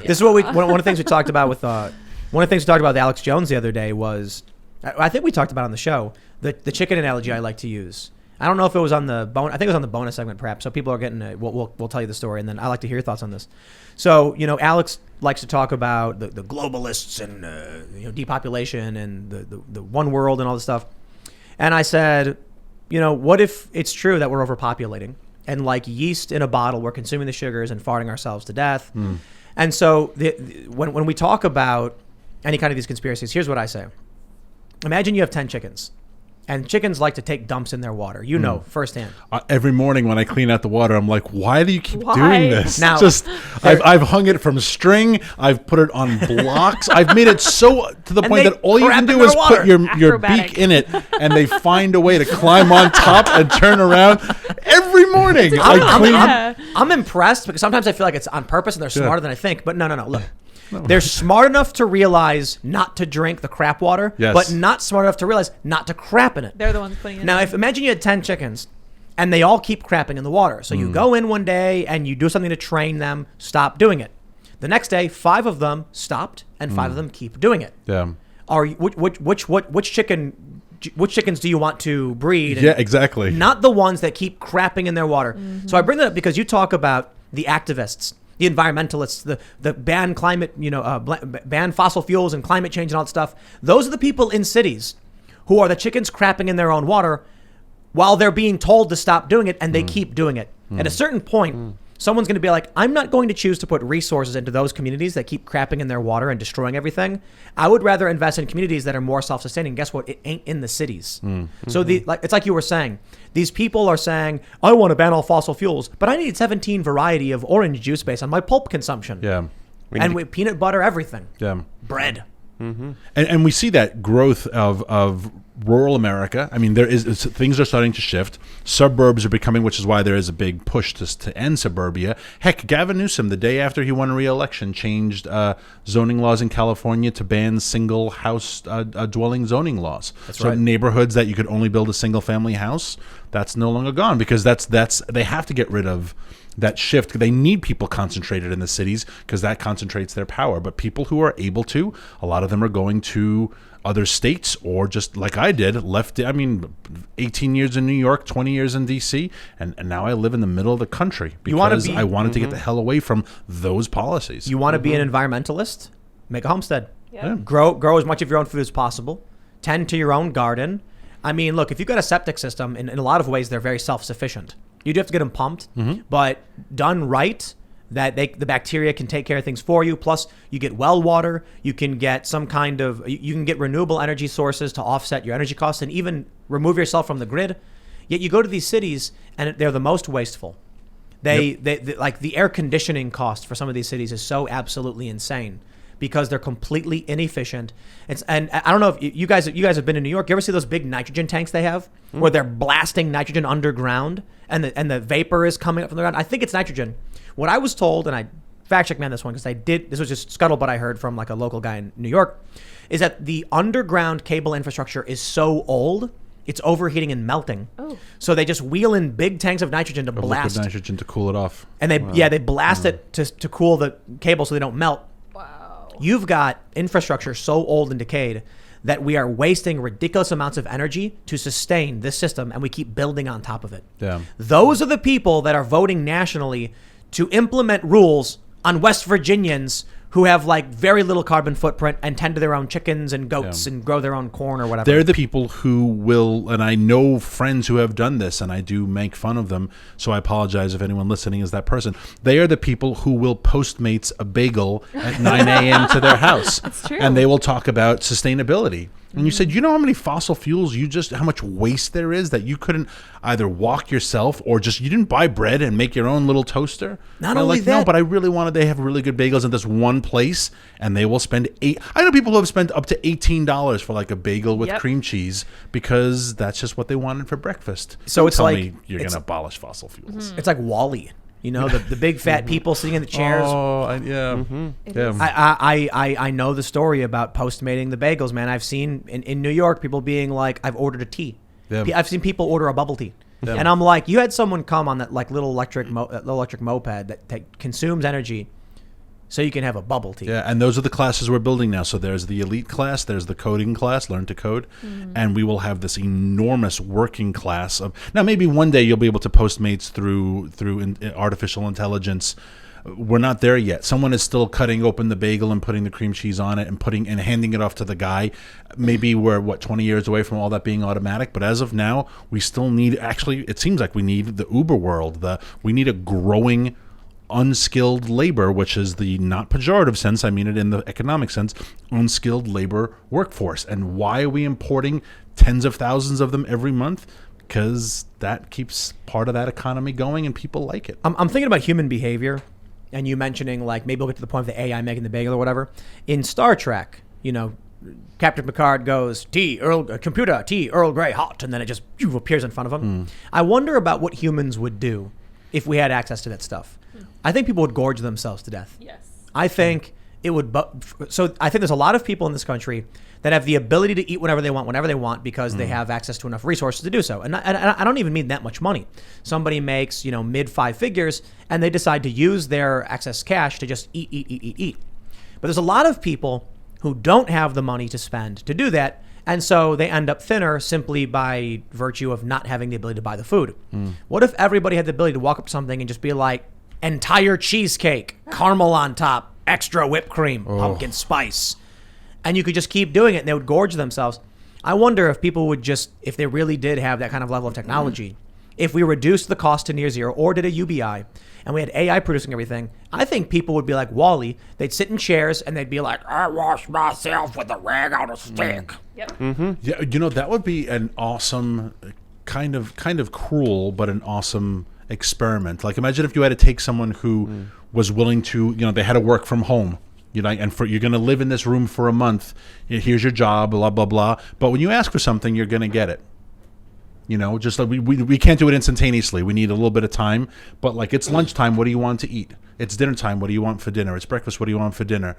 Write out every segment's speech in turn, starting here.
This is what one of the things we talked about with Alex Jones the other day was, I think we talked about on the show, the chicken analogy I like to use. I don't know if it was on the I think it was on the bonus segment perhaps. So people are getting we'll tell you the story, and then I like to hear your thoughts on this. So Alex likes to talk about the globalists and depopulation and the one world and all this stuff. And I said, what if it's true that we're overpopulating and like yeast in a bottle, we're consuming the sugars and farting ourselves to death. And so when we talk about any kind of these conspiracies, here's what I say. Imagine you have 10 chickens. And chickens like to take dumps in their water, firsthand. Every morning when I clean out the water, I'm like, why do you keep doing this? Now, I've hung it from string. I've put it on blocks. I've made it so to the point that all you can do is put your beak in it, and they find a way to climb on top and turn around every morning. I'm impressed because sometimes I feel like it's on purpose and they're smarter than I think. But no, look. They're smart enough to realize not to drink the crap water, but not smart enough to realize not to crap in it. They're the ones putting it in. Now, imagine you had 10 chickens and they all keep crapping in the water. So you go in one day and you do something to train them, stop doing it. The next day, 5 of them stopped and 5 of them keep doing it. Yeah. Which chickens do you want to breed? Yeah, exactly. Not the ones that keep crapping in their water. Mm-hmm. So I bring that up because you talk about the activists, the environmentalists, the ban climate, ban fossil fuels and climate change and all that stuff. Those are the people in cities who are the chickens crapping in their own water while they're being told to stop doing it, and they keep doing it. At a certain point, someone's going to be like, I'm not going to choose to put resources into those communities that keep crapping in their water and destroying everything. I would rather invest in communities that are more self-sustaining. Guess what? It ain't in the cities. So it's like you were saying. These people are saying, I want to ban all fossil fuels, but I need 17 variety of orange juice based on my pulp consumption. Yeah. With peanut butter, everything. Yeah. Bread. And we see that growth of rural America. I mean, things are starting to shift. Suburbs are becoming, which is why there is a big push to end suburbia. Heck, Gavin Newsom, the day after he won re-election, changed zoning laws in California to ban single house dwelling zoning laws. That's so right. Neighborhoods that you could only build a single family house, that's no longer gone, because they have to get rid of that shift. They need people concentrated in the cities because that concentrates their power. But people who are able to, a lot of them are going to other states, or just like I did, 18 years in New York, 20 years in D.C., and now I live in the middle of the country because I wanted to get the hell away from those policies. You want to be an environmentalist? Make a homestead. Yeah. Grow as much of your own food as possible. Tend to your own garden. I mean, look, if you've got a septic system, in a lot of ways, they're very self-sufficient. You do have to get them pumped, but done right, that the bacteria can take care of things for you. Plus, you get well water. You can get you can get renewable energy sources to offset your energy costs and even remove yourself from the grid. Yet you go to these cities and they're the most wasteful. They like the air conditioning cost for some of these cities is so absolutely insane because they're completely inefficient. And I don't know if you guys have been in New York. You ever see those big nitrogen tanks they have where they're blasting nitrogen underground and the vapor is coming up from the ground? I think it's nitrogen. What I was told, and I fact check man this one because this was just scuttlebutt I heard from like a local guy in New York, is that the underground cable infrastructure is so old, it's overheating and melting. Oh. So they just wheel in big tanks of nitrogen to blast. Liquid nitrogen to cool it off. And they blast it to cool the cable so they don't melt. Wow. You've got infrastructure so old and decayed that we are wasting ridiculous amounts of energy to sustain this system, and we keep building on top of it. Yeah. Those are the people that are voting nationally to implement rules on West Virginians who have like very little carbon footprint and tend to their own chickens and goats and grow their own corn or whatever. They're the people who will, and I know friends who have done this, and I do make fun of them, so I apologize if anyone listening is that person. They are the people who will Postmates a bagel at 9 a.m. to their house. That's true. And they will talk about sustainability. And you said, you know how many fossil fuels how much waste there is that you couldn't either walk yourself or you didn't buy bread and make your own little toaster? Not only that. No, but I really wanted to have really good bagels in this one place, and they will spend I know people who have spent up to $18 for like a bagel with cream cheese because that's just what they wanted for breakfast. So Don't it's tell like me you're going to abolish fossil fuels. It's like WALL-E. You know, the big fat people sitting in the chairs. Oh, yeah. I know the story about Postmating the bagels, man. I've seen in New York people being like, I've ordered a tea. Yeah. I've seen people order a bubble tea. Yeah. And I'm like, you had someone come on that like little electric moped that consumes energy so you can have a bubble tea. Yeah, and those are the classes we're building now. So there's the elite class, there's the coding class, learn to code, and we will have this enormous working class of. Now, maybe one day you'll be able to Postmates through artificial intelligence. We're not there yet. Someone is still cutting open the bagel and putting the cream cheese on it and handing it off to the guy. Maybe we're 20 years away from all that being automatic. But as of now, we still need. Actually, it seems like we need the Uber world. We need a growing unskilled labor, which is the not pejorative sense, I mean it in the economic sense, unskilled labor workforce. And why are we importing tens of thousands of them every month? Because that keeps part of that economy going and people like it. I'm thinking about human behavior, and you mentioning like maybe we'll get to the point of the AI making the bagel or whatever. In Star Trek, Captain Picard goes, computer, tea, Earl Grey, hot, and then it just appears in front of him. I wonder about what humans would do if we had access to that stuff. I think people would gorge themselves to death. Yes. I think it would. So I think there's a lot of people in this country that have the ability to eat whenever they want because they have access to enough resources to do so. And I don't even mean that much money. Somebody makes, mid 5 figures and they decide to use their excess cash to just eat. But there's a lot of people who don't have the money to spend to do that. And so they end up thinner simply by virtue of not having the ability to buy the food. What if everybody had the ability to walk up to something and just be like, entire cheesecake, caramel on top, extra whipped cream, pumpkin spice. And you could just keep doing it and they would gorge themselves. I wonder if people would just, if they really did have that kind of level of technology, if we reduced the cost to near zero or did a UBI and we had AI producing everything, I think people would be like Wall-E. They'd sit in chairs and they'd be like, I wash myself with a rag on a stick. Yep. Yeah, that would be an awesome, kind of cruel, but an awesome experiment. Like imagine if you had to take someone who was willing to, they had to work from home, and you're going to live in this room for a month. Here's your job, blah blah blah. But when you ask for something, you're going to get it. Just like we can't do it instantaneously. We need a little bit of time. But like it's lunchtime. What do you want to eat? It's dinner time. What do you want for dinner? It's breakfast. What do you want for dinner?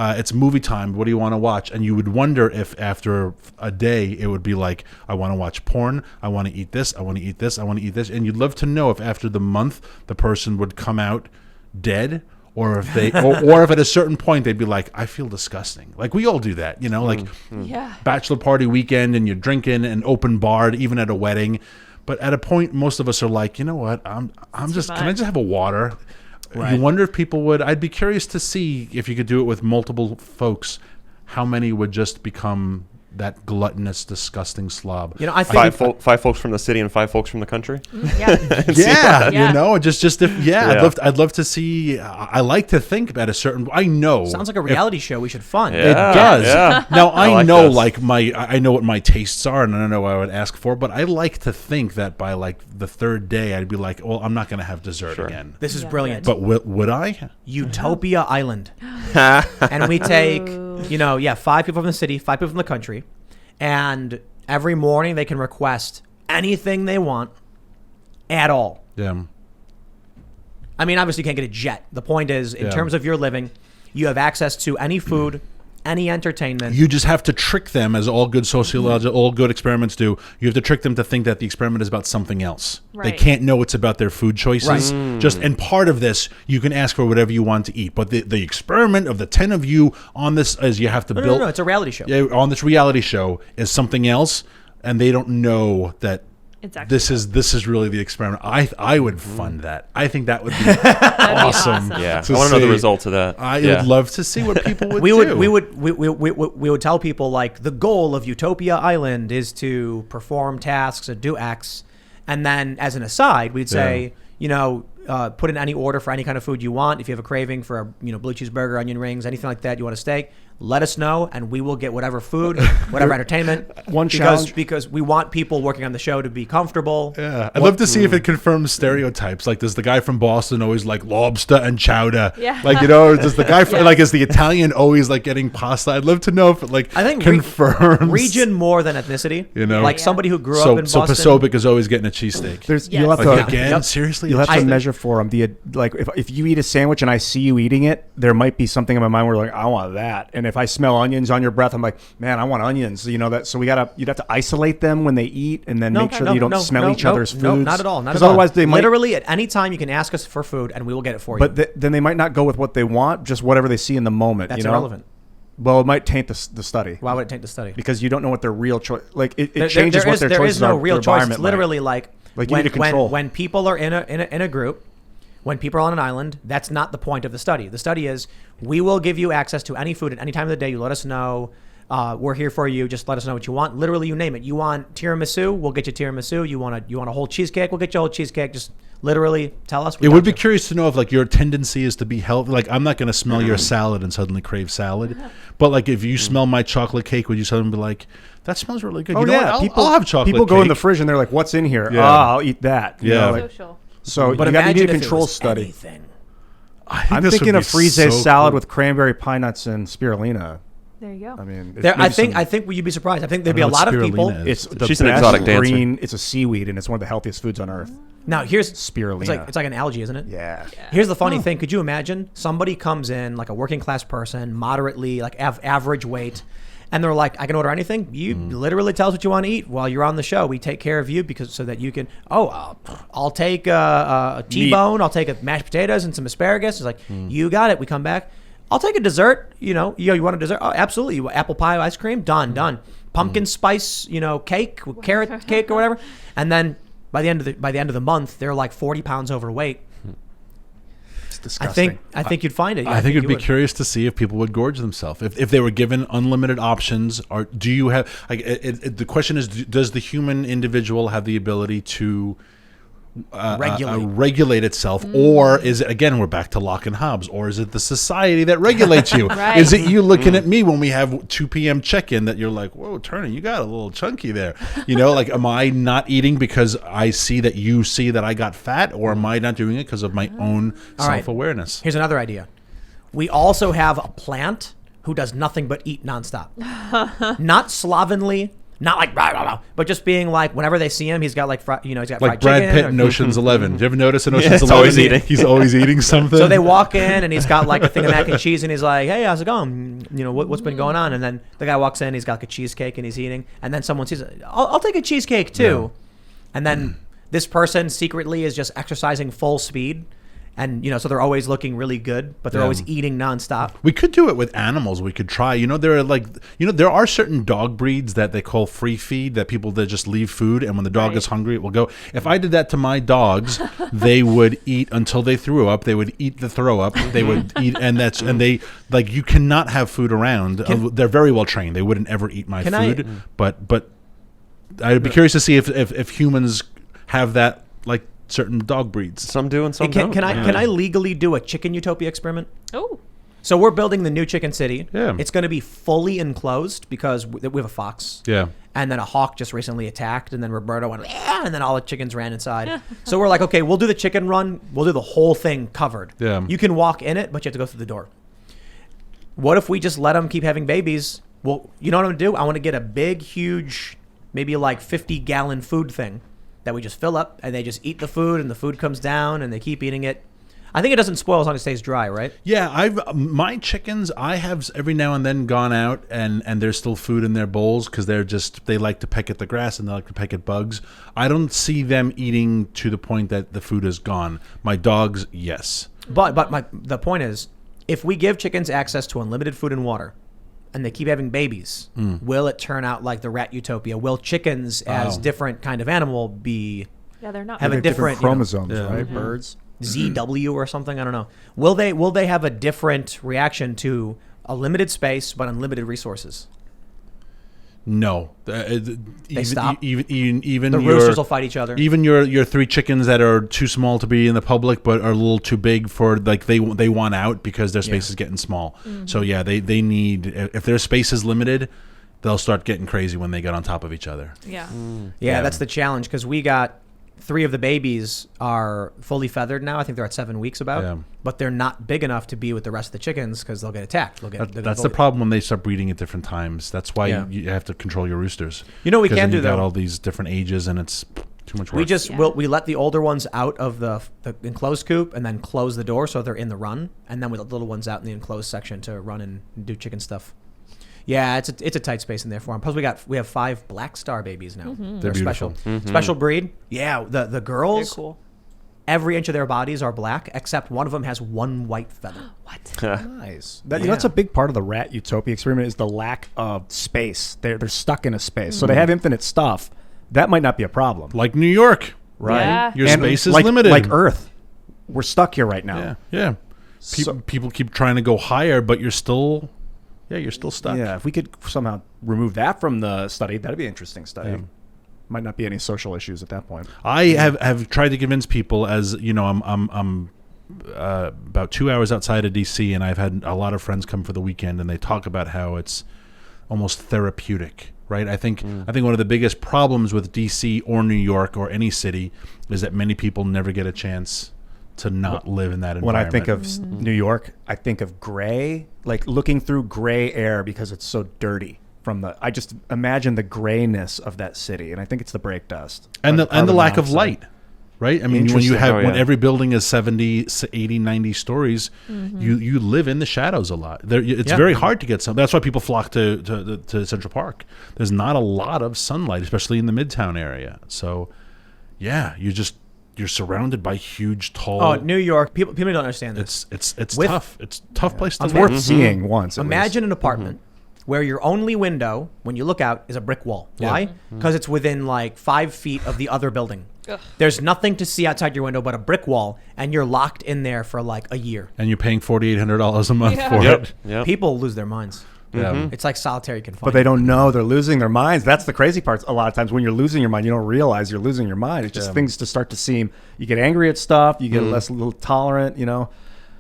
It's movie time. What do you want to watch? And you would wonder if after a day it would be like, I want to watch porn. I want to eat this. I want to eat this. I want to eat this. And you'd love to know if after the month the person would come out dead, or if they, or if at a certain point they'd be like, I feel disgusting. Like we all do that, bachelor party weekend and you're drinking and open barred, even at a wedding. But at a point, most of us are like, you know what? Can I just have a water? Right. You wonder if people would. I'd be curious to see if you could do it with multiple folks, how many would just become that gluttonous, disgusting slob. I think five folks from the city and 5 folks from the country. I'd love to see. I like to think about a certain. I know sounds like a reality show we should fund. It does. Yeah. Now I know I know what my tastes are, and I don't know what I would ask for, but I like to think that by like the 3rd day, I'd be like, well, I'm not going to have dessert again. This is brilliant. But would I? Utopia Island, and we take 5 people from the city, 5 people from the country. And every morning they can request anything they want at all. Yeah. I mean, obviously you can't get a jet. The point is, in terms of your living, you have access to any food, any entertainment. You just have to trick them, as all good all good experiments do. You have to trick them to think that the experiment is about something else. Right. They can't know it's about their food choices. Right. And part of this, you can ask for whatever you want to eat. But the experiment of the 10 of you on this is you have to build. No, it's a reality show. Yeah, on this reality show is something else, and they don't know that. This is really the experiment. I would fund that. I think that would be awesome. Yeah, I want to know the results of that. I would love to see what people would do. We We would tell people like the goal of Utopia Island is to perform tasks or do X, and then as an aside, we'd say put in any order for any kind of food you want. If you have a craving for a blue cheeseburger, onion rings, anything like that, you want a steak, let us know, and we will get whatever food, whatever entertainment. Because we want people working on the show to be comfortable. Yeah, I'd love to see if it confirms stereotypes. Like, does the guy from Boston always like lobster and chowder? Yeah. Like, does the guy from, is the Italian always like getting pasta? I'd love to know if it I think confirms region more than ethnicity. Somebody who grew up in so Boston. Pacific is always getting a cheesesteak. You'll have to again. Seriously, you'll have to measure for them. Like if you eat a sandwich and I see you eating it, there might be something in my mind where like I want that. And if I smell onions on your breath, I'm like, man, I want onions. You know that. So you'd have to isolate them when they eat, and then make sure that you don't smell each other's foods. No, not at all. Not because at all. otherwise they might literally at any time you can ask us for food and we will get it for you. But then they might not go with what they want, just whatever they see in the moment. That's you know? irrelevant. Well, it might taint the study. Why would it taint the study? Because you don't know what their real choice. Like it changes what their choices are. There is no real choice. It's literally like you need to control. When people are in a group, when people are on an island, that's not the point of the study. The study is we will give you access to any food at any time of the day. You let us know. We're here for you. Just let us know what you want. Literally, you name it. You want tiramisu? We'll get you tiramisu. You want a whole cheesecake? We'll get you a whole cheesecake. Just literally tell us. It would be curious to know if like your tendency is to be healthy. Like I'm not going to smell your salad and suddenly crave salad, but like if you smell my chocolate cake, would you suddenly be like, that smells really good? Oh, you know yeah, what? I'll have chocolate. People cake. go in the fridge and they're like, "What's in here? Yeah. I'll eat that." You Yeah. know, like, Social. so But you need imagine a if control it was study. anything. I'm thinking of frise salad with cranberry, pine nuts, and spirulina. There you go. I mean, I think you'd be surprised. I think there'd be a lot of people. it's the She's an best exotic dancer. green. It's a seaweed, and it's one of the healthiest foods on earth. Now here's Spirulina. It's like an algae, isn't it? Yeah. Here's the funny thing. Could you imagine somebody comes in like a working class person, moderately like average weight, and they're like, I can order anything. You literally tell us what you want to eat while you're on the show. We take care of you so that you can. I'll take a T-bone. I'll take a mashed potatoes and some asparagus. It's like you got it. We come back. I'll take a dessert. You want a dessert? Oh, absolutely. You want apple pie, ice cream? Done. Pumpkin spice, cake, carrot cake or whatever. And then by the end of the month, they're like 40 pounds overweight. It's disgusting. I think you'd find it. Yeah, I think it'd be would. curious to see if people would gorge themselves if they were given unlimited options. Or do you have like the question is, does the human individual have the ability to regulate itself, or is it, again, we're back to Locke and Hobbes, or is it the society that regulates you? Right. Is it you looking at me when we have 2 p.m. check-in that you're like, whoa, Turner, you got a little chunky there, like, am I not eating because I see that you see that I got fat, or am I not doing it because of my own self-awareness? Here's another idea. We also have a plant who does nothing but eat nonstop. Not slovenly, not like rah, rah, rah, but just being like, whenever they see him, he's got like he's got Like fried Brad chicken Pitt or- in Ocean's 11. Do you ever notice in Ocean's he's 11? always eating. He's always eating something. So they walk in and he's got like a thing of mac and cheese and he's like, hey, how's it going? What's been going on? And then the guy walks in, he's got like a cheesecake and he's eating. And then someone says, I'll take a cheesecake too. Yeah. And then this person secretly is just exercising full speed. And, so they're always looking really good, but they're always eating nonstop. We could do it with animals. We could try. There are certain dog breeds that they call free feed, that people that just leave food, and when the dog is hungry, it will go. If I did that to my dogs, they would eat until they threw up. They would eat the throw up. They would eat, and they like, you cannot have food around. They're very well trained. They wouldn't ever eat my food. But I'd be curious to see if humans have that, like certain dog breeds. Some do and some don't. Can I legally do a chicken Utopia experiment? Oh. So we're building the new chicken city. Yeah. It's going to be fully enclosed because we have a fox. Yeah. And then a hawk just recently attacked, and then Roberto went, and then all the chickens ran inside. So we're like, okay, we'll do the chicken run. We'll do the whole thing covered. Yeah. You can walk in it, but you have to go through the door. What if we just let them keep having babies? Well, you know what I'm going to do? I want to get a big, huge, maybe like 50-gallon food thing that we just fill up, and they just eat the food, and the food comes down, and they keep eating it. I think it doesn't spoil as long as it stays dry, right? Yeah, my chickens, I have every now and then gone out and there's still food in their bowls because they like to peck at the grass and they like to peck at bugs. I don't see them eating to the point that the food is gone. My dogs, yes. But the point is, if we give chickens access to unlimited food and water, and they keep having babies, will it turn out like the rat Utopia? Will chickens, as different kind of animal, they're not have a different chromosomes, right? Birds. ZW or something? I don't know. Will they have a different reaction to a limited space but unlimited resources? No. They stop. Even The roosters will fight each other. Even your 3 chickens that are too small to be in the public but are a little too big for, like, they want out because their space is getting small. So yeah, they need, if their space is limited, they'll start getting crazy when they get on top of each other. Yeah. Yeah, that's the challenge, because we got 3 of the babies are fully feathered now. I think they're at 7 weeks but they're not big enough to be with the rest of the chickens because they'll get attacked. That's the problem when they start breeding at different times. That's why you have to control your roosters. You know, we can do You've got though. all these different ages, and it's Too much work. We just we let the older ones out of the enclosed coop and then close the door so they're in the run, and then we let the little ones out in the enclosed section to run and do chicken stuff. Yeah, it's a tight space in there for them. Plus we have 5 black star babies now. They're beautiful. Special breed. Yeah, the girls. They're cool. Every inch of their bodies are black, except one of them has 1 white feather. What? Nice. That's a big part of the rat Utopia experiment is the lack of space. They're stuck in a space, so they have infinite stuff. That might not be a problem, Like New York. right? Yeah. Your And space is like, limited. Like Earth, we're stuck here right now. Yeah. People keep trying to go higher, but you're still stuck. Yeah, if we could somehow remove that from the study, that'd be an interesting study. Yeah. Might not be any social issues at that point. I have tried to convince people, as you know, I'm about 2 hours outside of DC, and I've had a lot of friends come for the weekend, and they talk about how it's almost therapeutic, right? I think one of the biggest problems with DC or New York or any city is that many people never get a chance to not live in that When environment. I think of New York, I think of gray, like looking through gray air because it's so dirty. I just imagine the grayness of that city, and I think it's the brake dust and the carbon lack of monoxide. light, right? I mean, when you Interesting. have when yeah. every building is 70, 80, 90 stories, you live in the shadows a lot. It's very hard to get some. That's why people flock to Central Park. There's not a lot of sunlight, especially in the Midtown area. So, yeah, you're surrounded by huge, tall. Oh, New York. People don't understand this. It's With- tough. It's a tough place to It's live. worth seeing once. at Imagine an apartment where your only window, when you look out, is a brick wall. Yeah. Why? Because it's within like 5 feet of the other building. There's nothing to see outside your window but a brick wall, and you're locked in there for like a year. And you're paying $4,800 a month Yeah. for Yep. it. Yep. People lose their minds. Yeah. It's like solitary confinement. But they don't know they're losing their minds. That's the crazy part. A lot of times when you're losing your mind, you don't realize you're losing your mind. It's just things to start to seem. You get angry at stuff. You get less a little tolerant. You know,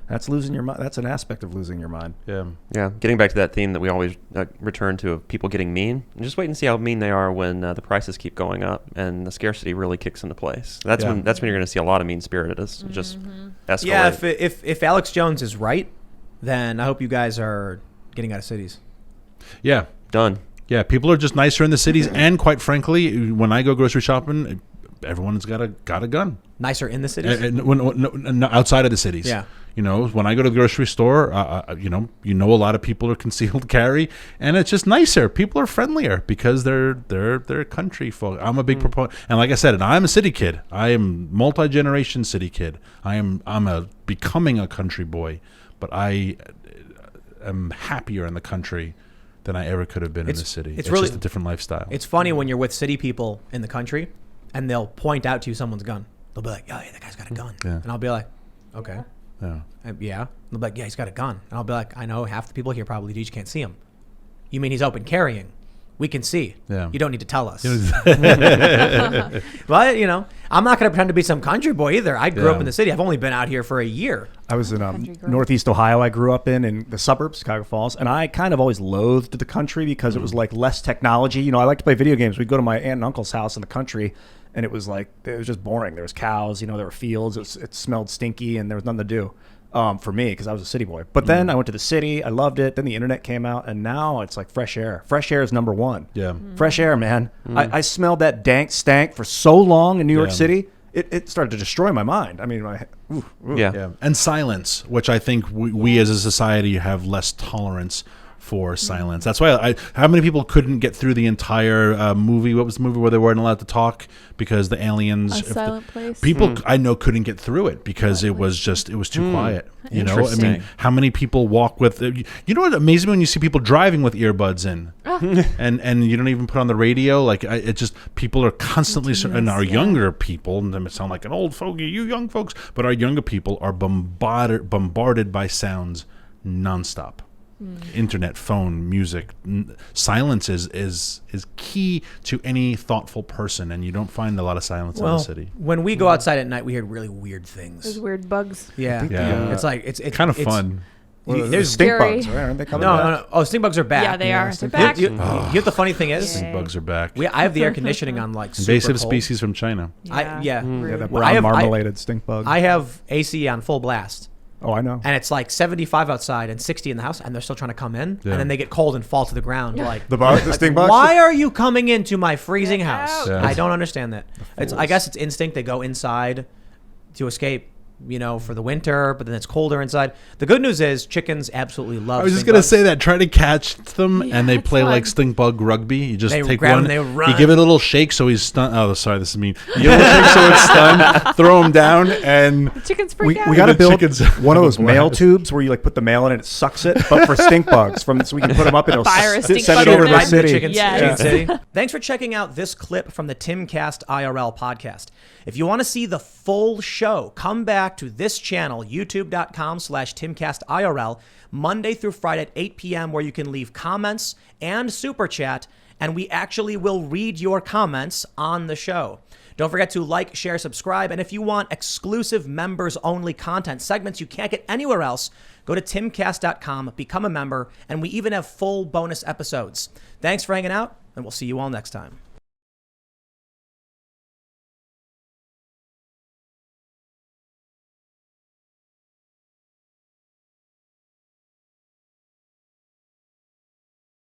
that's losing your mind. That's an aspect of losing your mind. Yeah. Yeah, getting back to that theme that we always return to of people getting mean. Just wait and see how mean they are when the prices keep going up and the scarcity really kicks into place. That's when you're going to see a lot of mean-spirited just escalate. Yeah, if Alex Jones is right, then I hope you guys are getting out of cities. Yeah. Done. Yeah, people are just nicer in the cities, and quite frankly, when I go grocery shopping, everyone's got a gun. Nicer in the cities? No, outside of the cities. Yeah. You know, when I go to the grocery store, you know, a lot of people are concealed carry, and it's just nicer. People are friendlier because they're country folk. I'm a big proponent, and like I said, and I'm a city kid. I am multi-generation city kid. I'm becoming a country boy, but I am happier in the country than I ever could have been in the city. It's really just a different lifestyle. It's funny when you're with city people in the country, and they'll point out to you someone's gun. They'll be like, "Oh, yeah, that guy's got a gun," Yeah. and I'll be like, "Okay." Yeah. Yeah. They'll be like, "Yeah, he's got a gun." And I'll be like, "I know half the people here probably do. You just can't see him." You mean he's open carrying? We can see. Yeah. You don't need to tell us. But, you know, I'm not going to pretend to be some country boy either. I grew up in the city. I've only been out here for a year. I was in Northeast Ohio. I grew up in the suburbs, Chicago Falls, and I kind of always loathed the country because it was like less technology. You know, I like to play video games. We'd go to my aunt and uncle's house in the country, and it was just boring. There was cows, you know, there were fields. It smelled stinky, and there was nothing to do for me because I was a city boy. But then I went to the city. I loved it. Then the internet came out, and now it's like fresh air. Fresh air is number one. Yeah. Fresh air, man. I smelled that dank stank for so long in New York Yeah. City. It started to destroy my mind. I mean, Yeah. Yeah, and silence, which I think we as a society have less tolerance for silence. That's why how many people couldn't get through the entire movie? What was the movie where they weren't allowed to talk because the aliens? A Silent Place? People I know couldn't get through it because it was too quiet. You know, I mean, Interesting. how many people walk with? You know what amazes me when you see people driving with earbuds in, and you don't even put on the radio. Like it just people are constantly, and our younger people, and they sound like an old fogey, you young folks, but our younger people are bombarded by sounds nonstop. Internet, phone, music. Silence is key to any thoughtful person, and you don't find a lot of silence in the city. When we go outside at night, we hear really weird things. Those weird bugs. Yeah. Yeah. It's like, it's Kind of fun. There's stink scary. bugs, right? Aren't they coming No, back? no, no. Oh, stink bugs are back. Yeah, they are. They're stink back. You know what the funny thing is? Yeah. Stink bugs are back. I have the air conditioning on like super Invasive cold. species from China. Yeah. Yeah, that Well, I brown have- marmoladed stink bug. I have AC on full blast, Oh, I know. And it's like 75 outside and 60 in the house, and they're still trying to come in, Yeah. and then they get cold and fall to the ground. Like The stink bugs? Why are you coming into my freezing house? Yeah. I don't understand that. I guess it's instinct. They go inside to escape, for the winter, but then it's colder inside. The good news is chickens absolutely love. I was just stink gonna bugs. say that. Try to catch them, Yeah, and they it's play fun. like stink bug rugby. You just They take grab one. them, they run. You give it a little shake so he's stunned. Oh, sorry, this is mean. You give it a little shake so it's stunned. Throw him down, and The chickens We freak out. got to The build chickens one of have a those mail blast. tubes where you like put the mail in and it sucks it, but for stink bugs. So we can put them up and it'll Fire a stink send it bug over in to the there. city. Chicken Yes. City. Thanks for checking out this clip from the Timcast IRL podcast. If you want to see the full show, come back to this channel, youtube.com/TimcastIRL, Monday through Friday at 8 p.m., where you can leave comments and super chat, and we actually will read your comments on the show. Don't forget to like, share, subscribe, and if you want exclusive members-only content, segments you can't get anywhere else, go to timcast.com, become a member, and we even have full bonus episodes. Thanks for hanging out, and we'll see you all next time.